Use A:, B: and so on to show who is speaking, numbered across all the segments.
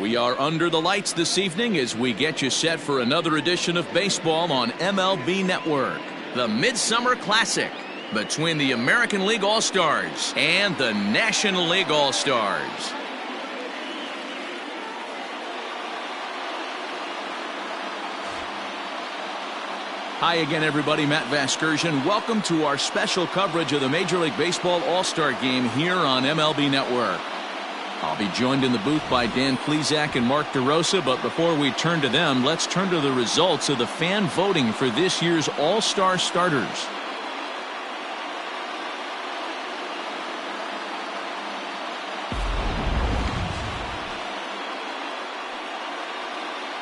A: We are under the lights this evening as we get you set for another edition of baseball on MLB Network. The Midsummer Classic between the American League All-Stars and the National League All-Stars. Hi again, everybody. Matt Vasgersian. Welcome to our special coverage of the Major League Baseball All-Star Game here on MLB Network. I'll be joined in the booth by Dan Plesac and Mark DeRosa, but before we turn to them, let's turn to the results of the fan voting for this year's All-Star starters.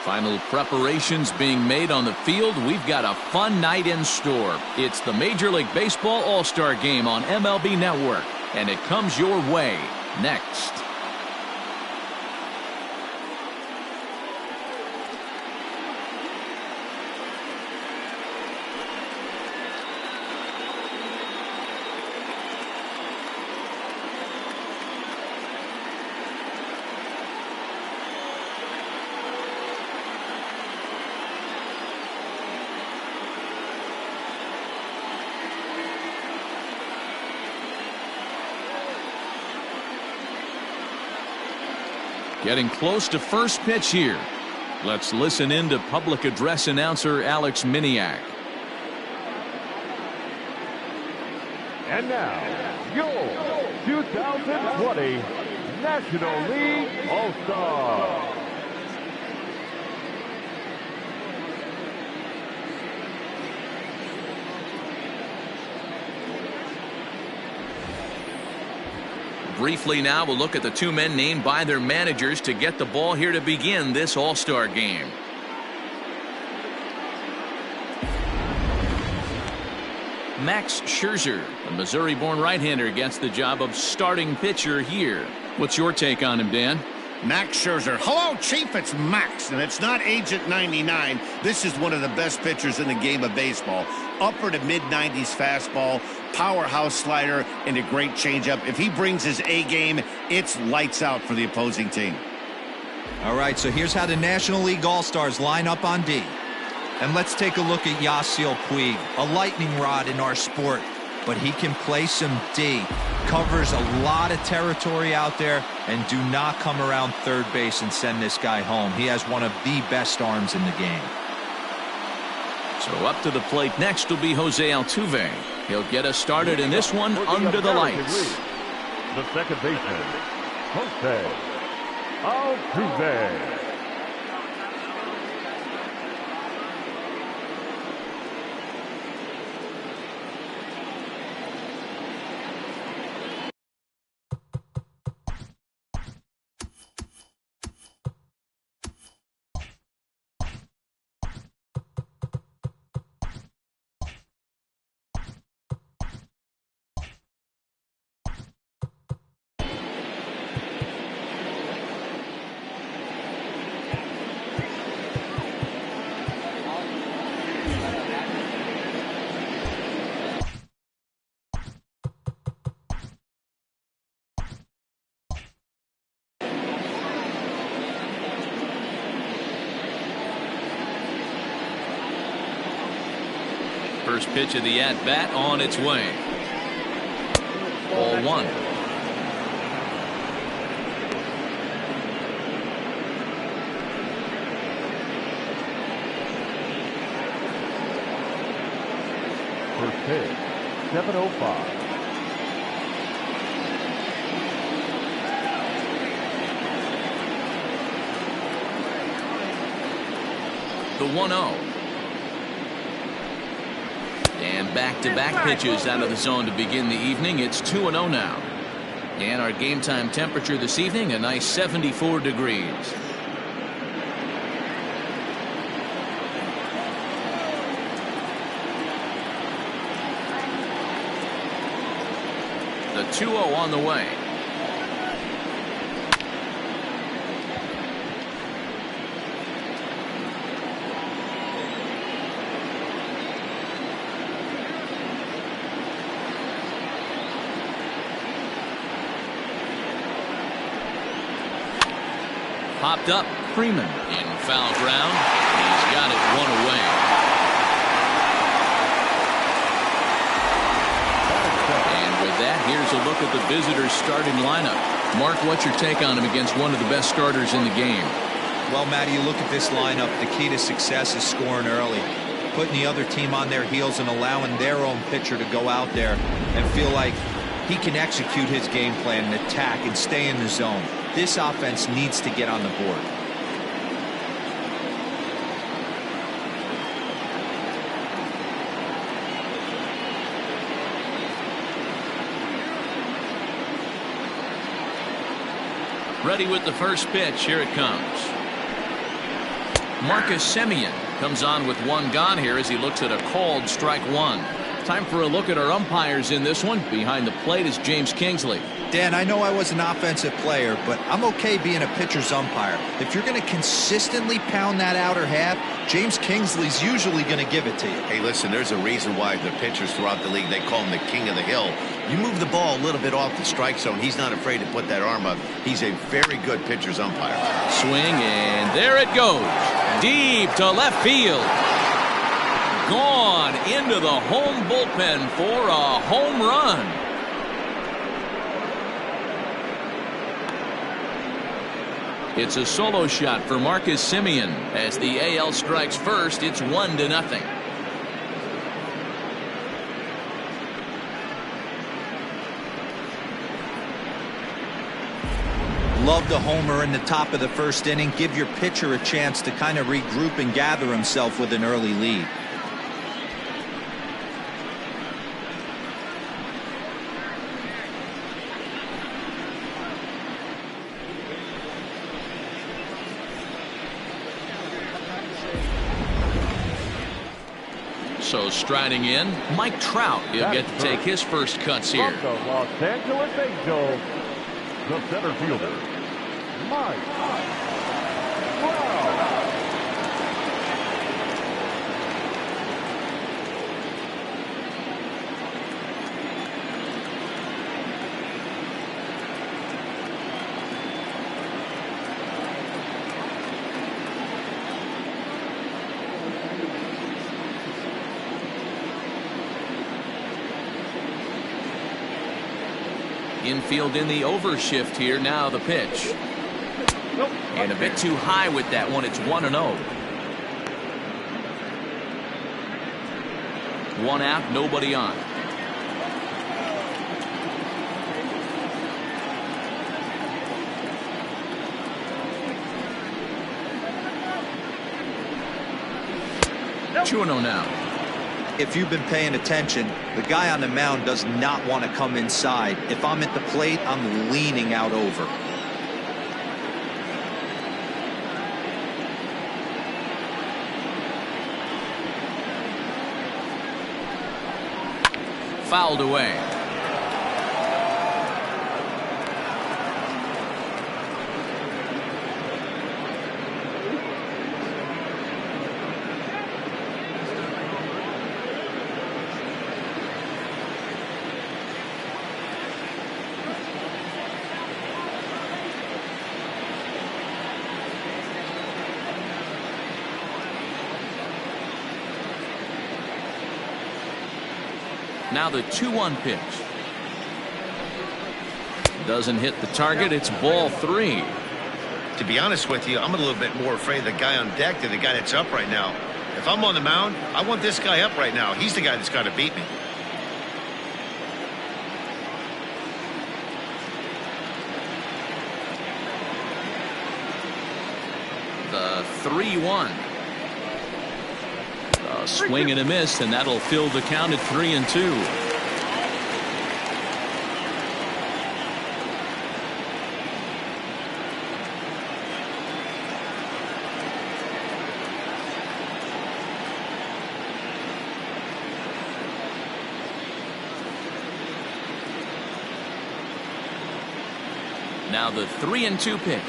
A: Final preparations being made on the field. We've got a fun night in store. It's the Major League Baseball All-Star Game on MLB Network, and it comes your way next. Getting close to first pitch here. Let's listen in to public address announcer Alex Miniak.
B: And now, your 2020 National League All-Star.
A: Briefly now, we'll look at the two men named by their managers to get the ball here to begin this All-Star game. Max Scherzer, the Missouri-born right-hander, gets the job of starting pitcher here. What's your take on him, Dan?
C: Max Scherzer. Hello, Chief. It's Max, and it's not Agent 99. This is one of the best pitchers in the game of baseball. Upper to mid-90s fastball, powerhouse slider, and a great changeup. If he brings his A game, it's lights out for the opposing team.
D: All right, so here's how the National League All-Stars line up on D. And let's take a look at Yasiel Puig, a lightning rod in our sport, but he can play some D. Covers a lot of territory out there, and do not come around third base and send this guy home. He has one of the best arms in the game.
A: So up to the plate next will be Jose Altuve. He'll get us started in this one under the lights.
B: The second baseman, Jose Altuve.
A: First pitch of the at-bat on its way. Ball one.
B: First pitch, 7:05.
A: The 1-0. And back-to-back pitches out of the zone to begin the evening. It's 2-0 now. And our game time temperature this evening, a nice 74 degrees. The 2-0 on the way. Popped up. Freeman in foul ground. He's got it one away. And with that, here's a look at the visitors' starting lineup. Mark, what's your take on him against one of the best starters in the game?
D: Well, Matty, you look at this lineup, the key to success is scoring early. Putting the other team on their heels and allowing their own pitcher to go out there and feel like he can execute his game plan and attack and stay in the zone. This offense needs to get on the board.
A: Ready with the first pitch. Here it comes. Marcus Semien comes on with one gone here as he looks at a called strike one. Time for a look at our umpires in this one. Behind the plate is James Kingsley.
D: Dan, I know I was an offensive player, but I'm okay being a pitcher's umpire. If you're going to consistently pound that outer half, James Kingsley's usually going to give it to you.
C: Hey, listen, there's a reason why the pitchers throughout the league, they call him the king of the hill. You move the ball a little bit off the strike zone, he's not afraid to put that arm up. He's a very good pitcher's umpire.
A: Swing, and there it goes. Deep to left field. Gone into the home bullpen for a home run. It's a solo shot for Marcus Semien. As the AL strikes first, it's 1-0.
D: Love the homer in the top of the first inning. Give your pitcher a chance to kind of regroup and gather himself with an early lead.
A: So striding in, Mike Trout. He'll get to take his first cuts here.
B: From the Los Angeles Angels, the center fielder, Mike Trout.
A: Infield in the overshift here. Now the pitch. And a bit too high with that one. It's 1-0. One out, nobody on. No. 2-0 now.
D: If you've been paying attention, the guy on the mound does not want to come inside. If I'm at the plate, I'm leaning out over.
A: Fouled away. Now the 2-1 pitch. Doesn't hit the target. It's ball 3.
C: To be honest with you, I'm a little bit more afraid of the guy on deck than the guy that's up right now. If I'm on the mound, I want this guy up right now. He's the guy that's got to beat me.
A: The 3-1. A swing and a miss, and that'll fill the count at 3-2. Now the 3-2 pitch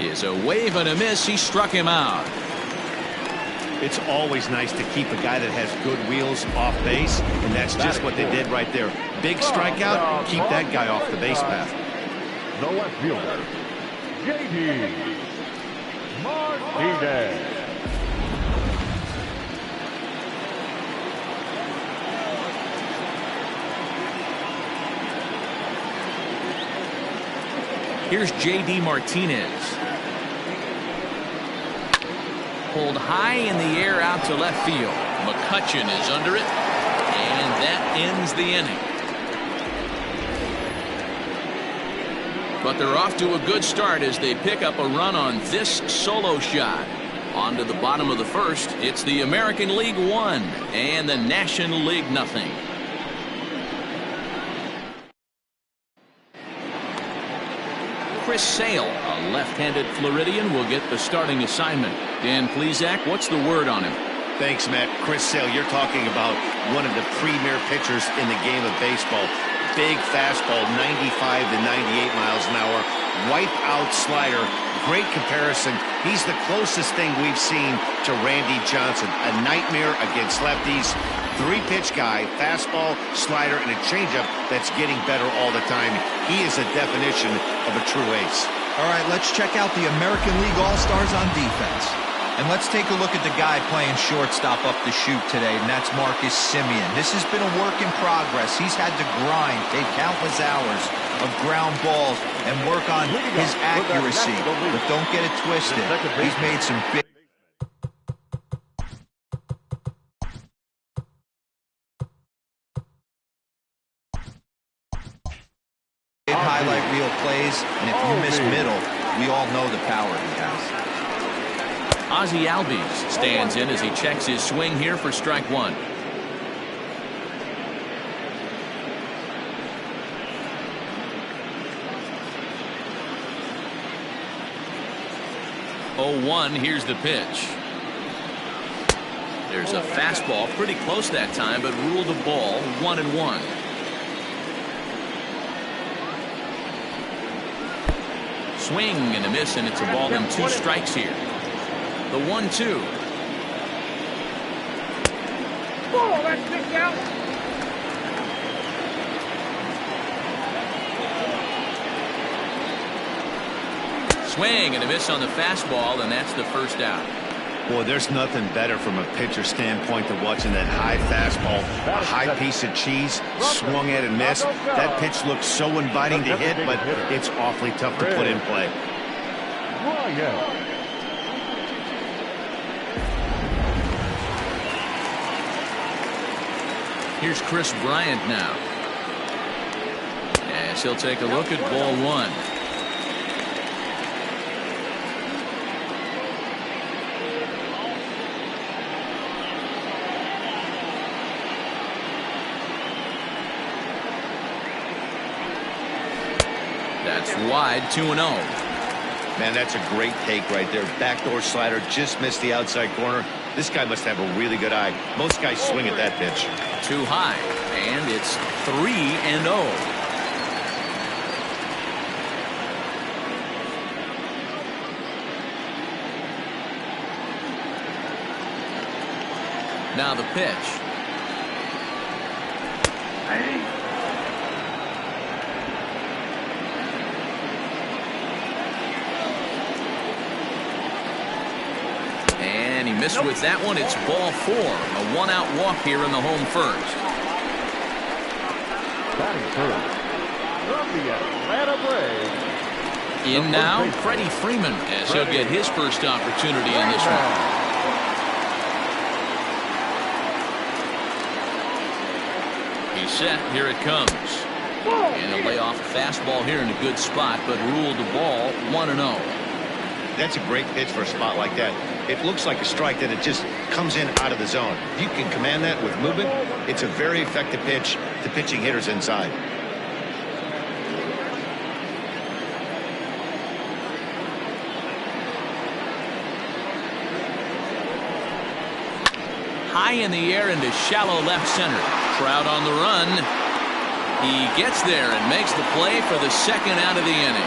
A: is a wave and a miss. He struck him out.
C: It's always nice to keep a guy that has good wheels off base, and that's just what they did right there. Big strikeout, keep that guy off the base path.
B: The left fielder, J.D. Martinez.
A: Here's J.D. Martinez. Pulled high in the air out to left field. McCutchen is under it, and that ends the inning. But they're off to a good start as they pick up a run on this solo shot. On to the bottom of the first. It's the American League 1 and the National League nothing. Chris Sale, a left-handed Floridian, will get the starting assignment. Dan Plesac, what's the word on him?
C: Thanks, Matt. Chris Sale, you're talking about one of the premier pitchers in the game of baseball. Big fastball, 95 to 98 miles an hour. Wipe-out slider. Great comparison. He's the closest thing we've seen to Randy Johnson. A nightmare against lefties. Three-pitch guy, fastball, slider, and a changeup that's getting better all the time. He is a definition of a true ace.
D: All right, let's check out the American League All-Stars on defense. And let's take a look at the guy playing shortstop up the chute today, and that's Marcus Semien. This has been a work in progress. He's had to grind, take countless hours of ground balls, and work on his accuracy. But don't get it twisted. He's made some big... highlight reel plays, and if you miss middle, we all know the power he has.
A: Ozzie Albies stands in as he checks his swing here for strike one. Oh, 1, here's the pitch. There's a fastball pretty close that time, but ruled a ball, 1-1. Swing and a miss, and it's a ball and 2 strikes here. The 1-2.
B: Oh, that's kicked out.
A: Swing and a miss on the fastball, and that's the first out.
C: Boy, there's nothing better from a pitcher standpoint than watching that high fastball, a high piece of cheese, swung at and missed. That pitch looks so inviting to hit, but it's awfully tough to put in play.
A: Here's Chris Bryant now. As he'll take a look at ball 1. That's wide, 2-0.
C: Man, that's a great take right there. Backdoor slider, just missed the outside corner. This guy must have a really good eye. Most guys swing at that pitch.
A: Too high, and it's 3-0. Now the pitch. And he missed with that one. It's ball 4. A 1-out walk here in the home first.
B: Batting first from the Atlanta Braves.
A: In now, Freddie Freeman, as he'll get his first opportunity in this one. He's set. Here it comes. And he'll lay off a fastball here in a good spot, but ruled the ball 1-0.
C: That's a great pitch for a spot like that. It looks like a strike that it just comes in out of the zone. If you can command that with movement, it's a very effective pitch to pitching hitters inside.
A: High in the air into shallow left center. Trout on the run. He gets there and makes the play for the second out of the inning.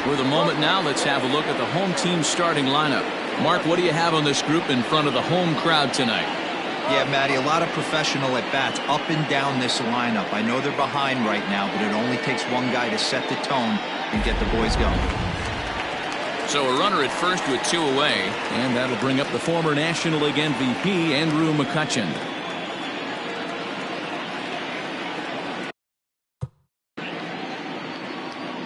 A: For the moment now, let's have a look at the home team starting lineup. Mark, what do you have on this group in front of the home crowd tonight?
D: Yeah, Matty, a lot of professional at-bats up and down this lineup. I know they're behind right now, but it only takes one guy to set the tone and get the boys going.
A: So a runner at first with 2 away, and that'll bring up the former National League MVP, Andrew McCutchen.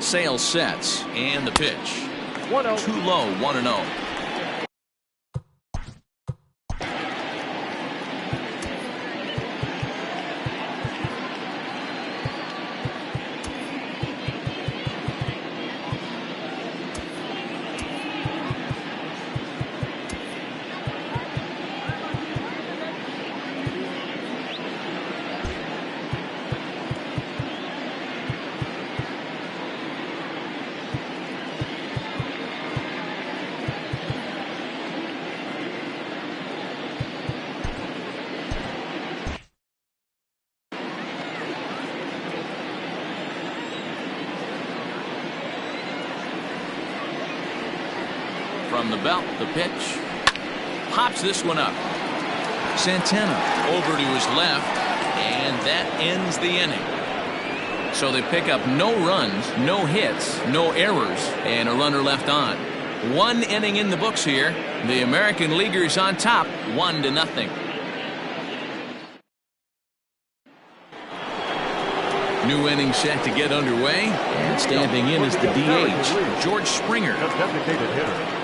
A: Sale sets, and the pitch.
B: 1-0.
A: Too low, 1-0. From the belt, the pitch. Pops this one up. Santana over to his left, and that ends the inning. So they pick up no runs, no hits, no errors, and a runner left on. 1 inning in the books here. The American Leaguers on top, 1-0. New inning set to get underway, and standing in is the DH, George Springer.
B: The designated hitter,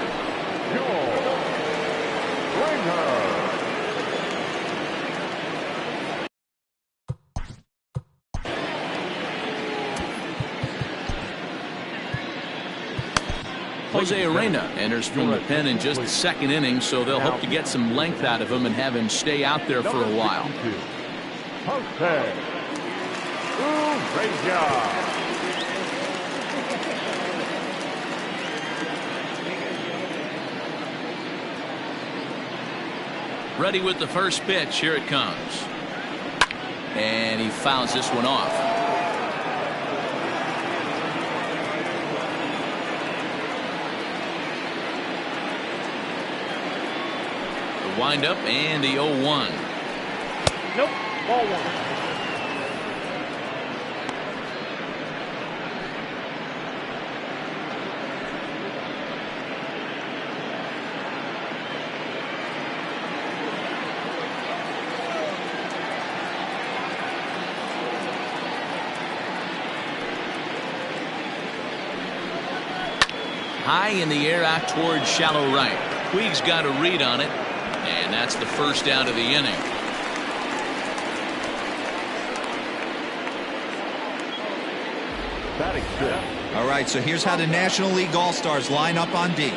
B: George Springer.
A: Jose Arena enters from the pen in just the 2nd inning, so they'll hope to get some length out of him and have him stay out there for a while.
B: Jose Urrea.
A: Ready with the first pitch. Here it comes. And he fouls this one off. The windup and the 0-1.
B: Nope, ball 1.
A: High in the air out towards shallow right. Puig's got a read on it, and that's the first out of the inning.
B: Batting fifth.
D: All right, so here's how the National League All-Stars line up on D.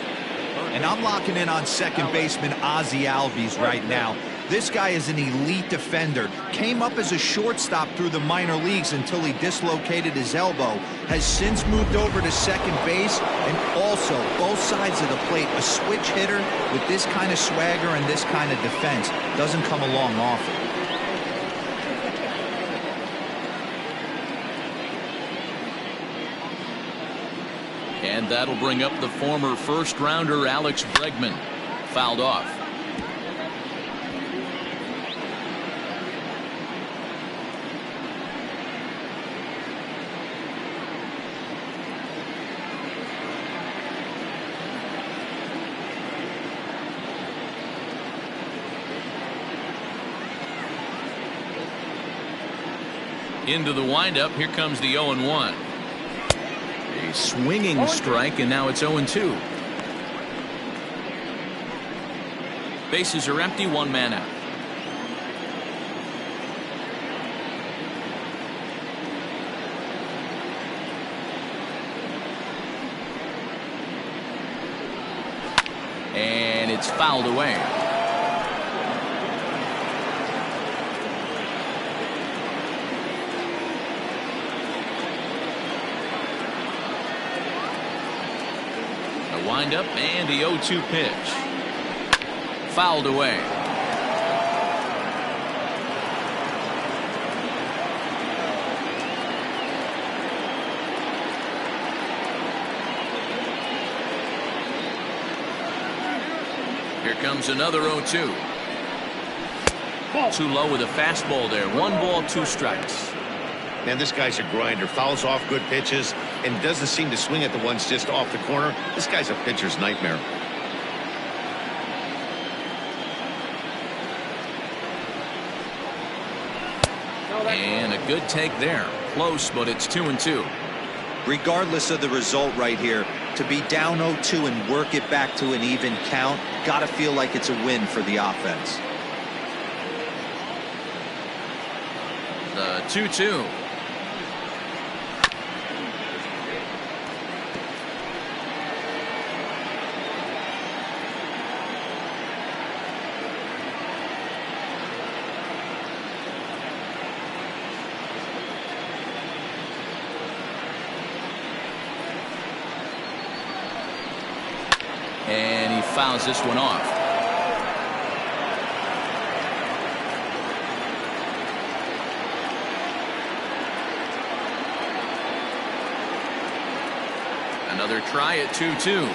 D: And I'm locking in on second baseman Ozzie Albies right now. This guy is an elite defender. Came up as a shortstop through the minor leagues until he dislocated his elbow. Has since moved over to second base, and also both sides of the plate. A switch hitter with this kind of swagger and this kind of defense doesn't come along often.
A: And that'll bring up the former first-rounder Alex Bregman. Fouled off. Into the windup. Here comes the 0-1. A swinging strike, and now it's 0-2. Bases are empty, 1 man out. And it's fouled away. Windup and the 0-2 pitch. Fouled away. Here comes another 0-2. Too low with a fastball there. 1 ball, 2 strikes.
C: Man, this guy's a grinder. Fouls off good pitches and doesn't seem to swing at the ones just off the corner. This guy's a pitcher's nightmare.
A: And a good take there. Close, but it's 2-2.
D: Regardless of the result right here, to be down 0-2 and work it back to an even count, gotta feel like it's a win for the offense.
A: The 2-2. And he fouls this one off. Another try at 2-2.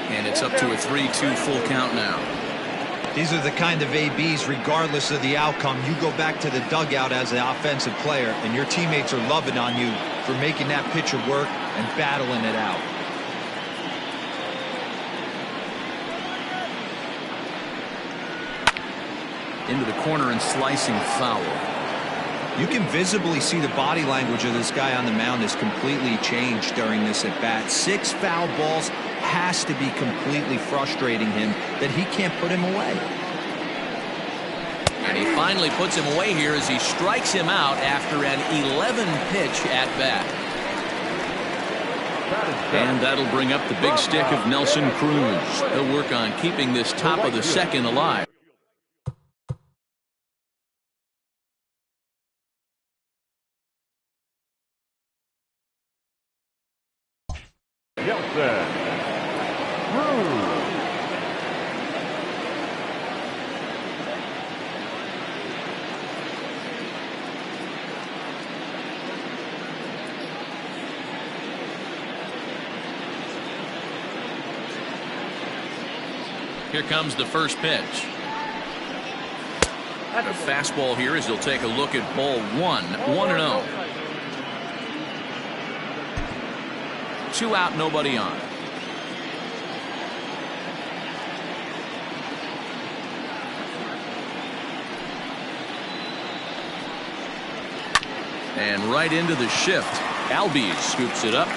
A: And it's up to a 3-2 full count now.
D: These are the kind of ABs, regardless of the outcome, you go back to the dugout as an offensive player, and your teammates are loving on you for making that pitcher work and battling it out.
A: Into the corner and slicing foul.
D: You can visibly see the body language of this guy on the mound has completely changed during this at bat. 6 foul balls has to be completely frustrating him that he can't put him away.
A: And he finally puts him away here as he strikes him out after an 11 pitch at bat. And that'll bring up the big stick of Nelson Cruz. He'll work on keeping this top of the second alive. Here comes the first pitch. A fastball here as he'll take a look at ball 1. 1-0. 2 out, nobody on. And right into the shift. Albies scoops it up.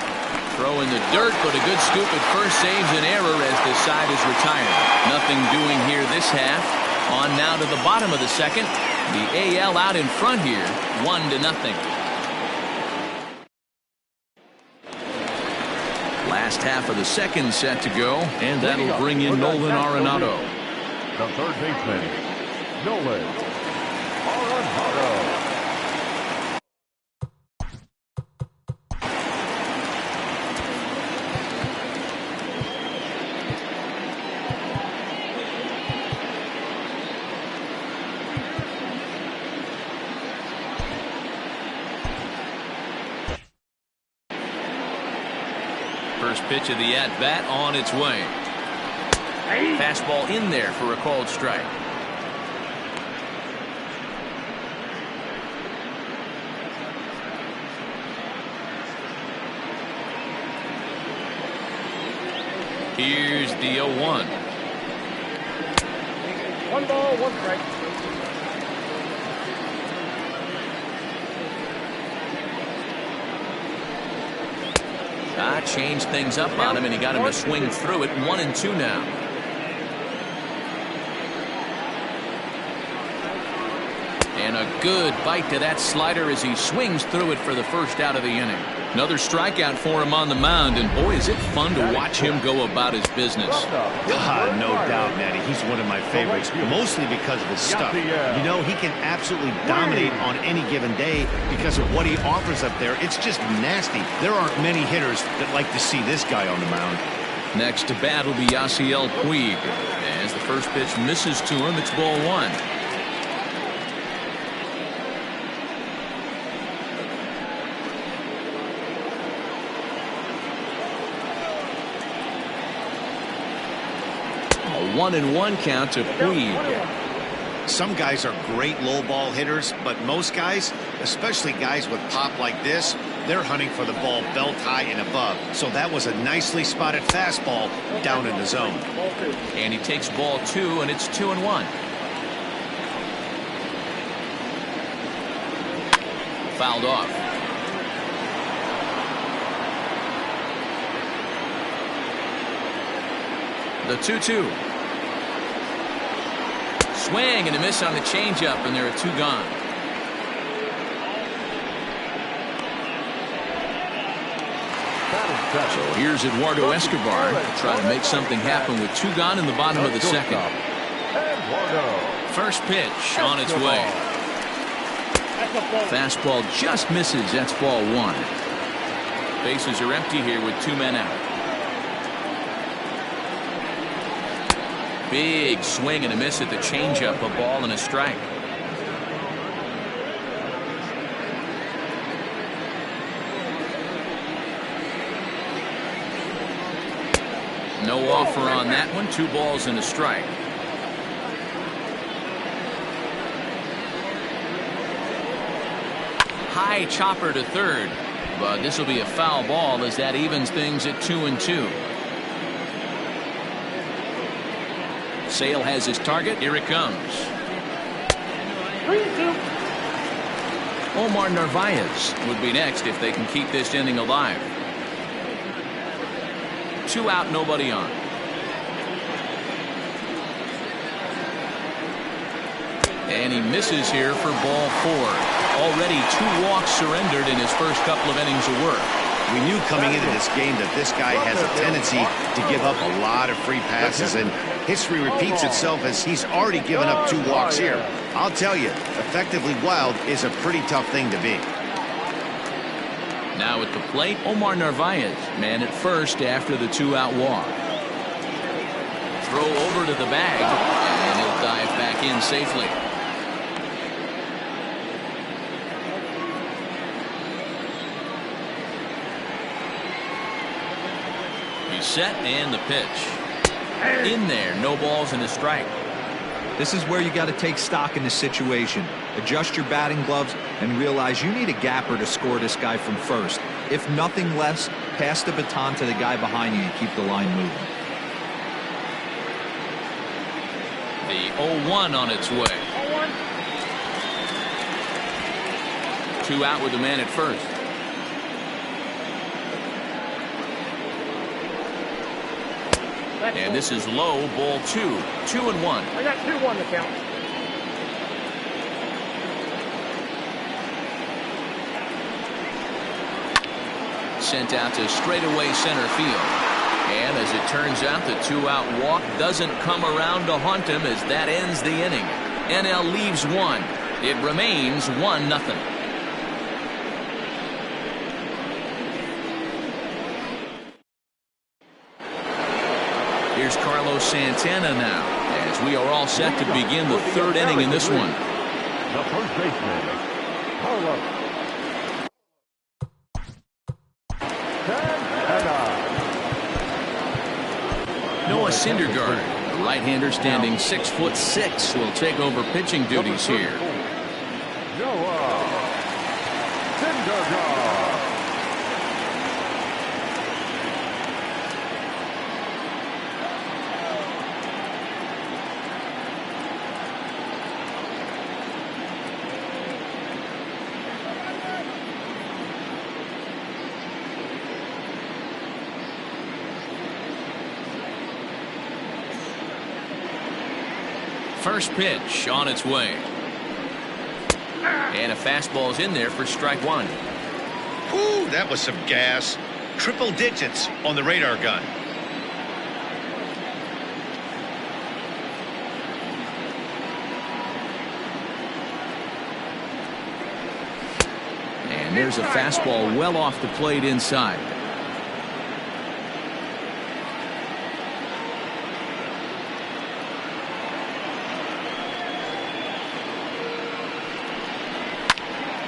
A: Throw in the dirt, but a good scoop at first saves an error as the side is retired. Nothing doing here this half. On now to the bottom of the second. The AL out in front here, 1-0. Last half of the second set to go, and that'll bring in Nolan Arenado.
B: The third baseman, Nolan Arenado.
A: First pitch of the at-bat on its way. Fastball in there for a called strike. Here's the 0-1.
B: 1 ball, 1 strike.
A: Changed things up on him, and he got him to swing through it. 1-2 now. And a good bite to that slider as he swings through it for the first out of the inning. Another strikeout for him on the mound, and boy, is it fun to watch him go about his business.
C: No doubt, Matty. He's one of my favorites, mostly because of his stuff. You know, he can absolutely dominate on any given day because of what he offers up there. It's just nasty. There aren't many hitters that like to see this guy on the mound.
A: Next to bat will be Yasiel Puig. As the first pitch misses to him, it's ball 1. A 1-1 count to Puig.
C: Some guys are great low ball hitters, but most guys, especially guys with pop like this, they're hunting for the ball belt high and above. So that was a nicely spotted fastball down in the zone.
A: And he takes ball 2, and it's 2-1. Fouled off. The 2-2. Swing and a miss on the changeup, and there are 2 gone. So here's Eduardo Escobar to try to make something happen with 2 gone in the bottom of the second. First pitch on its way. Fastball just misses. That's ball 1. Bases are empty here with 2 men out. Big swing and a miss at the changeup. A ball and a strike. No offer on that one. 2 balls and a strike. High chopper to third, but this will be a foul ball as that evens things at 2-2. Sale has his target. Here it comes.
E: 3-2.
A: Omar Narvaez would be next if they can keep this inning alive. 2 out, nobody on. And he misses here for ball 4. Already 2 walks surrendered in his first couple of innings of work.
C: We knew coming into this game that this guy has a tendency to give up a lot of free passes, and history repeats itself as he's already given up 2 walks here. I'll tell you, effectively wild is a pretty tough thing to be.
A: Now at the plate, Omar Narvaez, man at first after the 2-out walk. Throw over to the bag, and he'll dive back in safely. He's set, and the pitch. In there, no balls and a strike.
D: This is where you got to take stock in this situation. Adjust your batting gloves and realize you need a gapper to score this guy from first. If nothing less, pass the baton to the guy behind you and keep the line moving.
A: The 0-1 on its way. 2 out with the man at first. And this is low, ball 2. 2-1.
E: I got 2-1 to count.
A: Sent out to straightaway center field. And as it turns out, the 2-out walk doesn't come around to haunt him as that ends the inning. NL leaves 1. It remains 1-0. Here's Carlos Santana now, as we are all set to begin the 3rd inning in this one.
B: The first baseman, Carlos Santana.
A: Noah Syndergaard, the right-hander standing 6'6", will take over pitching duties here.
B: Noah Syndergaard.
A: First pitch on its way. And a fastball's in there for strike 1.
C: Whew, that was some gas. Triple digits on the radar gun.
A: And there's a fastball well off the plate inside.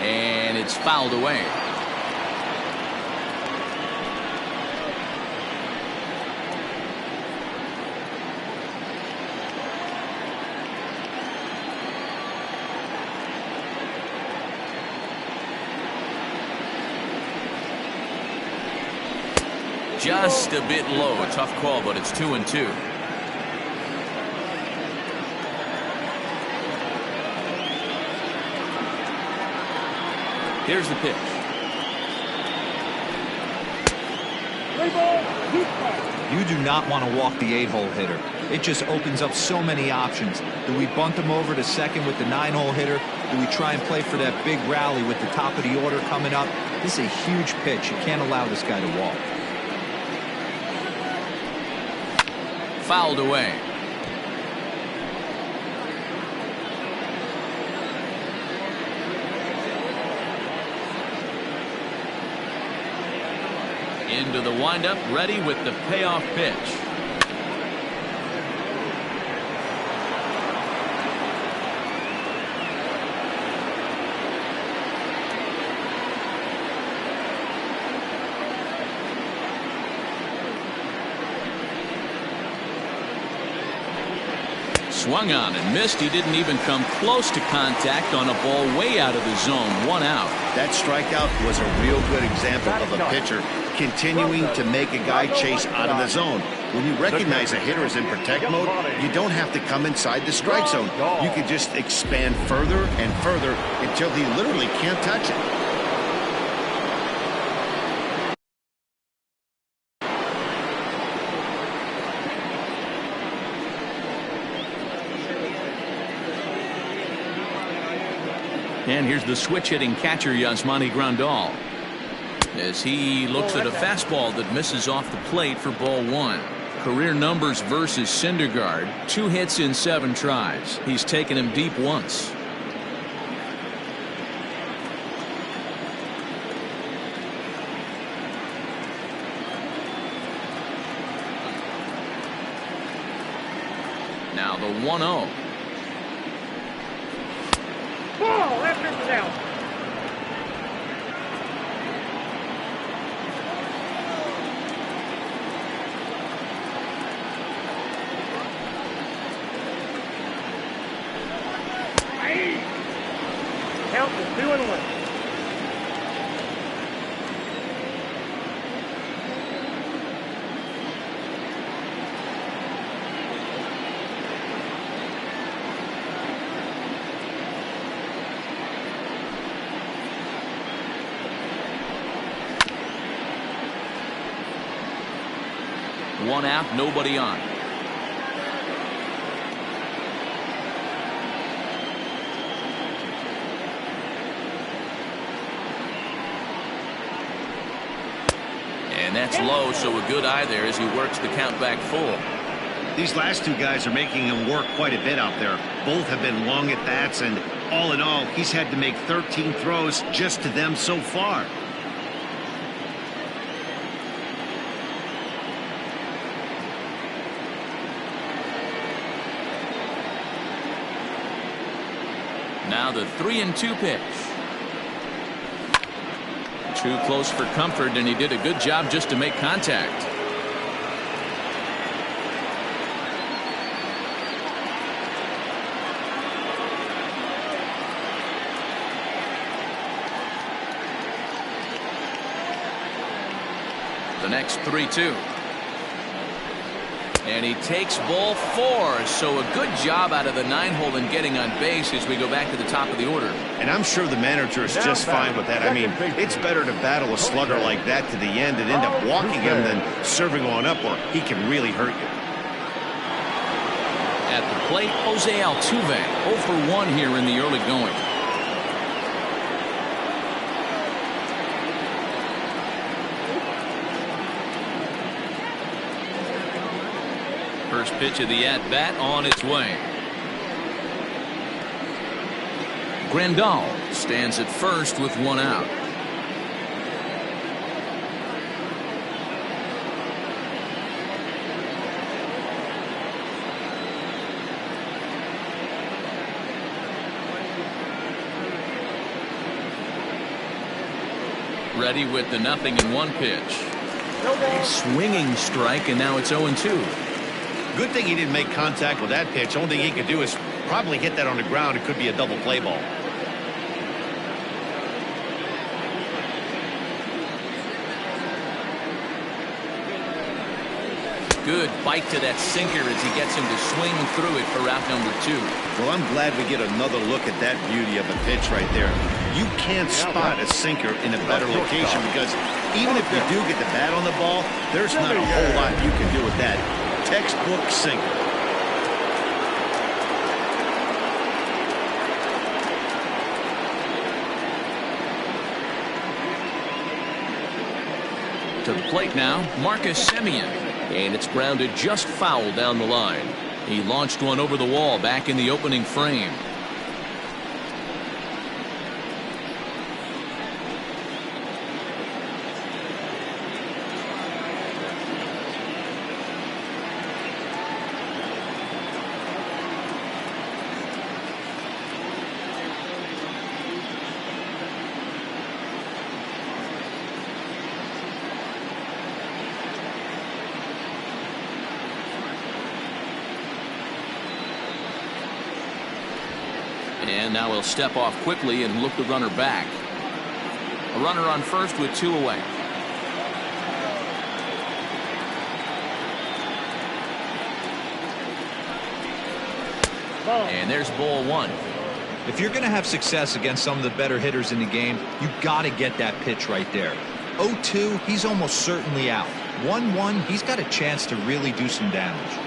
A: And it's fouled away. just a bit low. A tough call, but it's 2-2. Here's the pitch.
D: You do not want to walk the 8-hole hitter. It just opens up so many options. Do we bunt him over to second with the 9-hole hitter? Do we try and play for that big rally with the top of the order coming up? This is a huge pitch. You can't allow this guy to walk.
A: Fouled away. Into the windup, ready with the payoff pitch. Swung on and missed. He didn't even come close to contact on a ball way out of the zone. 1 out.
C: That strikeout was a real good example of a pitcher continuing to make a guy chase out of the zone. When you recognize a hitter is in protect mode, you don't have to come inside the strike zone. You can just expand further and further until he literally can't touch it.
A: And here's the switch-hitting catcher, Yasmani Grandal, as he looks at a fastball that misses off the plate for ball 1. Career numbers versus Syndergaard. 2 hits in 7 tries. He's taken him deep once. Now the 1-0.
E: Ball, left is out. Count is 2-1.
A: One out, nobody on. And that's low, so a good eye there as he works the count back full.
C: These last 2 guys are making him work quite a bit out there. Both have been long at bats, and all in all, he's had to make 13 throws just to them so far.
A: Now the 3-2 pitch. Too close for comfort, and he did a good job just to make contact. The next 3-2. And he takes ball 4, so a good job out of the 9-hole and getting on base as we go back to the top of the order.
C: And I'm sure the manager is just fine with that. I mean, it's better to battle a slugger like that to the end and end up walking him than serving on up where he can really hurt you.
A: At the plate, Jose Altuve, 0 for 1 here in the early going. First pitch of the at-bat on its way. Grandal stands at first with 1 out. Ready with the 0-1 pitch. Swinging strike, and now it's 0-2.
C: Good thing he didn't make contact with that pitch. Only thing he could do is probably hit that on the ground. It could be a double play ball.
A: Good bite to that sinker as he gets him to swing through it for out number 2.
C: Well, I'm glad we get another look at that beauty of a pitch right there. You can't spot a sinker in a better location because even if you do get the bat on the ball, there's not a whole lot you can do with that. Textbook sinker.
A: To the plate now, Marcus Semien. And it's grounded just foul down the line. He launched one over the wall back in the opening frame. And now he'll step off quickly and look the runner back. A runner on first with 2 away. And there's ball 1.
D: If you're going to have success against some of the better hitters in the game, you got to get that pitch right there. 0-2, he's almost certainly out. 1-1, he's got a chance to really do some damage.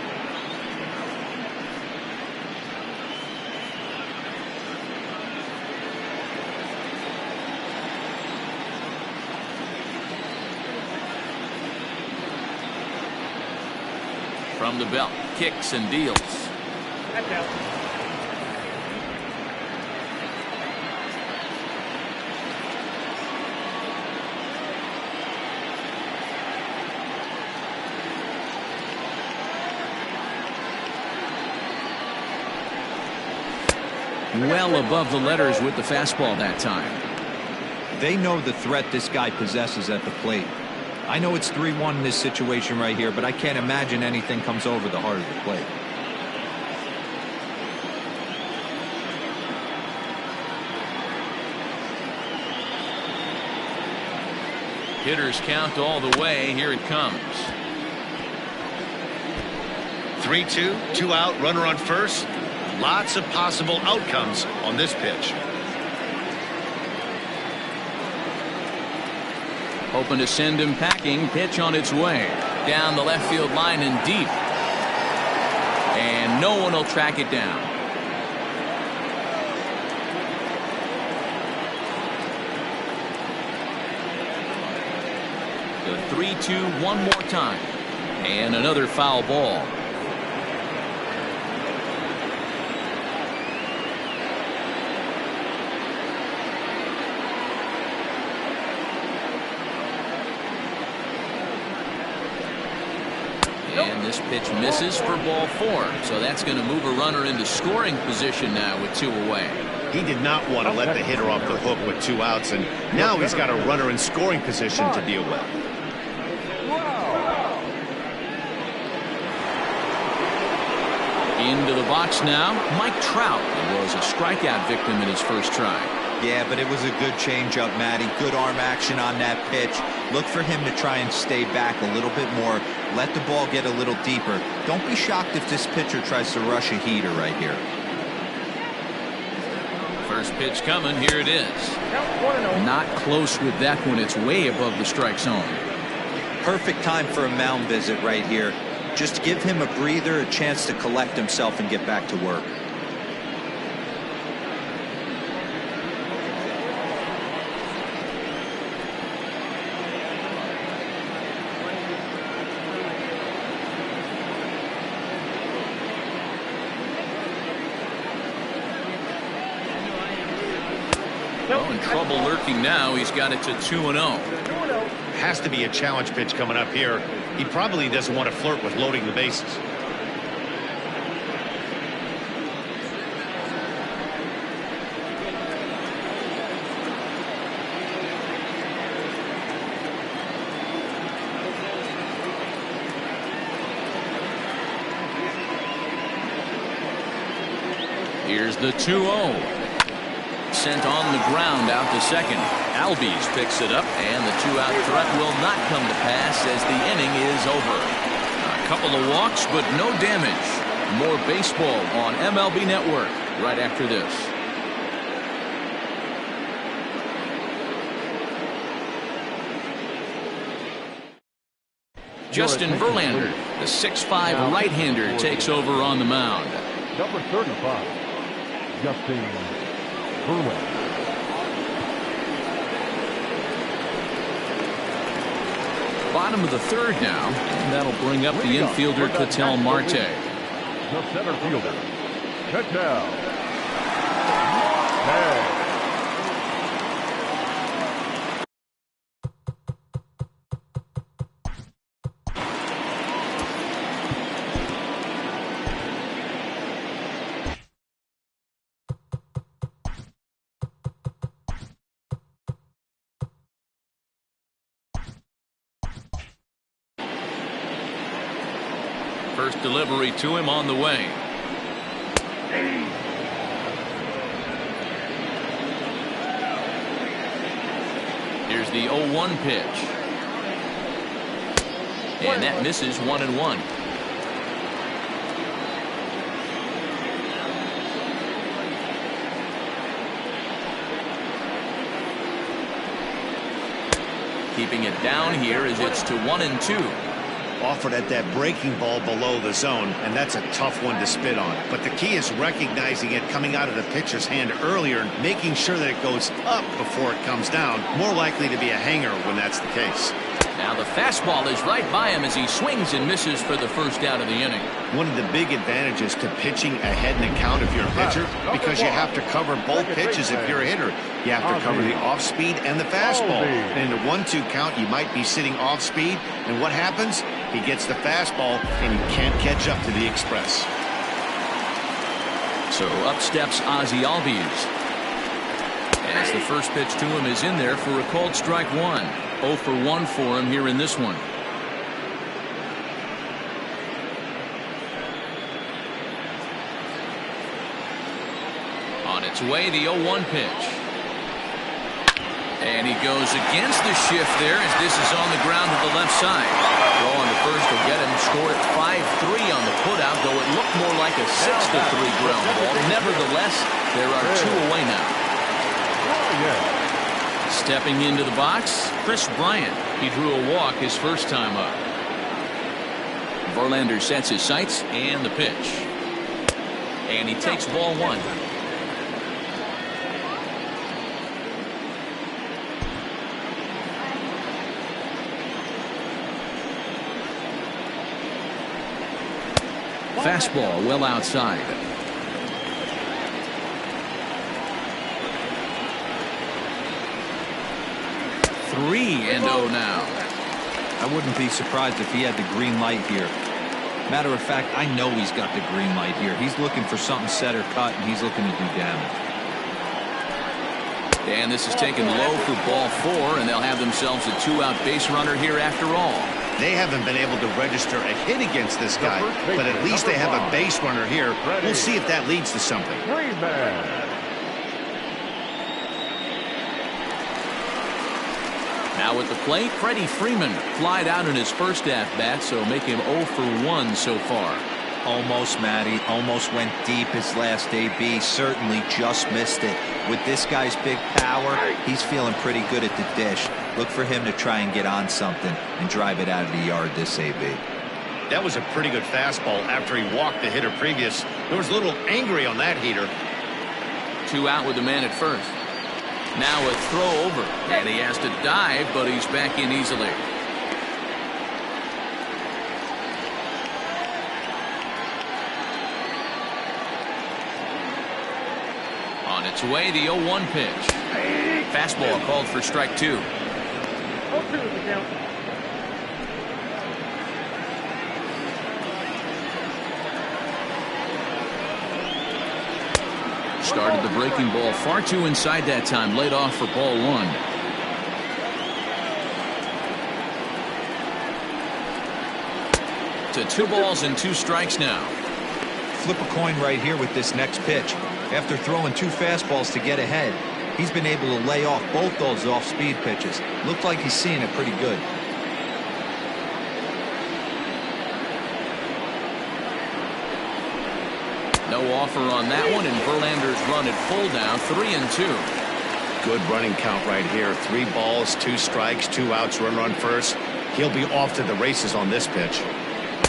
A: From the belt, kicks and deals.
E: That's out.
A: Well above the letters with the fastball that time.
D: They know the threat this guy possesses at the plate. I know it's 3-1 in this situation right here, but I can't imagine anything comes over the heart of the plate.
A: Hitters count all the way. Here it comes.
C: 3-2, 2 out, runner on first. Lots of possible outcomes on this pitch.
A: Hoping to send him packing. Pitch on its way. Down the left field line and deep. And no one will track it down. The 3-2 one more time. And another foul ball. And this pitch misses for ball 4. So that's going to move a runner into scoring position now with 2 away.
C: He did not want to let the hitter off the hook with 2 outs, and now he's got a runner in scoring position to deal with.
A: Into the box now, Mike Trout. He was a strikeout victim in his first try.
D: Yeah, but it was a good changeup, Matty. Good arm action on that pitch. Look for him to try and stay back a little bit more. Let the ball get a little deeper. Don't be shocked if this pitcher tries to rush a heater right here.
A: First pitch coming. Here it is.
E: Count 1-0.
A: Not close with that one. It's way above the strike zone.
D: Perfect time for a mound visit right here. Just give him a breather, a chance to collect himself and get back to work.
A: Oh, in trouble lurking now. He's got it to 2-0.
E: 2-0.
C: Has to be a challenge pitch coming up here. He probably doesn't want to flirt with loading the bases.
A: Here's the 2-0. Sent on the ground out to second. Albies picks it up, and the 2-out threat will not come to pass as the inning is over. A Couple of walks, but no damage. More baseball on MLB Network right after this. Justin Verlander, the 6'5" right-hander, takes over on the mound.
B: Number 35, Justin Verlander.
A: Bottom of the third now, and that'll bring up the infielder Ketel Marte.
B: The center fielder, Ketel Marte.
A: First delivery to him on the way. Here's the 0-1 pitch. And that misses 1-1. Keeping it down here as it's to 1-2.
C: Offered at that breaking ball below the zone, and that's a tough one to spit on. But the key is recognizing it coming out of the pitcher's hand earlier and making sure that it goes up before it comes down. More likely to be a hanger when that's the case.
A: Now the fastball is right by him as he swings and misses for the first out of the inning.
C: One of the big advantages to pitching ahead in the count if you're a pitcher, because you have to cover both pitches if you're a hitter. You have to cover the off-speed and the fastball. And in the 1-2 count, you might be sitting off-speed, and what happens? He gets the fastball, and he can't catch up to the express.
A: So up steps Ozzie Albies. As the first pitch to him is in there for a called strike one. 0 for 1 for him here in this one. On its way, the 0-1 pitch. And he goes against the shift there as this is on the ground to the left side. Throw on the first will get him. Scored at 5-3 on the putout, though it looked more like a 6-3 ground ball. Nevertheless, there are 2 away now. Stepping into the box, Chris Bryant. He drew a walk his first time up. Verlander sets his sights and the pitch. And he takes ball 1. Fastball well outside. 3-0 now.
D: I wouldn't be surprised if he had the green light here. Matter of fact, I know he's got the green light here. He's looking for something set or cut, and he's looking to do damage.
A: And this is taken low for ball 4, and they'll have themselves a 2-out base runner here after all.
C: They haven't been able to register a hit against this guy, but at least they have a base runner here. We'll see if that leads to something.
A: Now at the plate, Freddie Freeman flied out in his first at-bat, so make him 0 for 1 so far.
D: Almost, Matty. Almost went deep his last AB. Certainly just missed it. With this guy's big power, he's feeling pretty good at the dish. Look for him to try and get on something and drive it out of the yard this AB.
C: That was a pretty good fastball after he walked the hitter previous. There was a little angry on that heater.
A: 2 out with the man at first. Now a throw over, and he has to dive, but he's back in easily. On its way, the 0-1 pitch. Fastball called for strike 2.
E: 0-2 is the count.
A: Started the breaking ball far too inside that time. Laid off for ball 1. To 2 balls and 2 strikes now.
D: Flip a coin right here with this next pitch. After throwing 2 fastballs to get ahead, he's been able to lay off both those off-speed pitches. Looked like he's seeing it pretty good.
A: No offer on that one, and Verlander's run at full down, 3-2.
C: Good running count right here. 3 balls, 2 strikes, 2 outs, run first. He'll be off to the races on this pitch.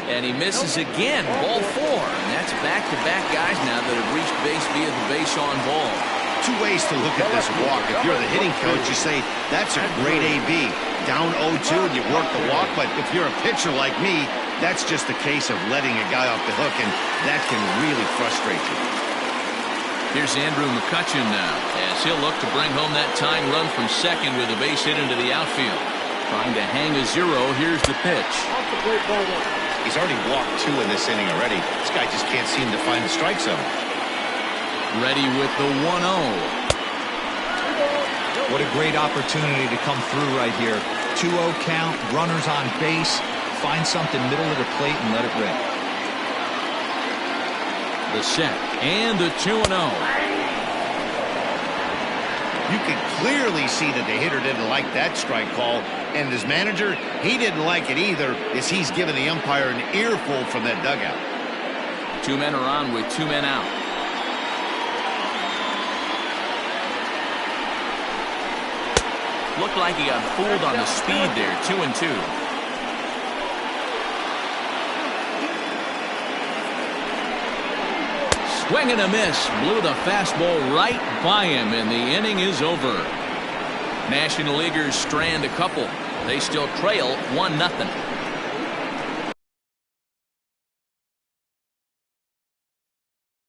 A: And he misses again, ball 4. And that's back-to-back guys now that have reached base via the base on ball.
C: 2 ways to look at this walk. If you're the hitting coach, you say, that's a great AB. Down 0-2 and you work the walk, but if you're a pitcher like me, that's just a case of letting a guy off the hook, and that can really frustrate you.
A: Here's Andrew McCutchen now, as he'll look to bring home that tying run from second with a base hit into the outfield. Trying to hang a 0, here's the pitch.
C: He's already walked 2 in this inning already. This guy just can't seem to find the strike zone.
A: Ready with the 1-0.
D: What a great opportunity to come through right here. 2-0 count, runners on base. Find something middle of the plate and let it rip.
A: The set and the 2-0.
C: You can clearly see that the hitter didn't like that strike call, and his manager, he didn't like it either, as he's given the umpire an earful from that dugout.
A: 2 men are on with 2 men out. Looked like he got fooled on the speed there. 2-2. Swing and a miss. Blew the fastball right by him, and the inning is over. National Leaguers strand a couple. They still trail 1-0.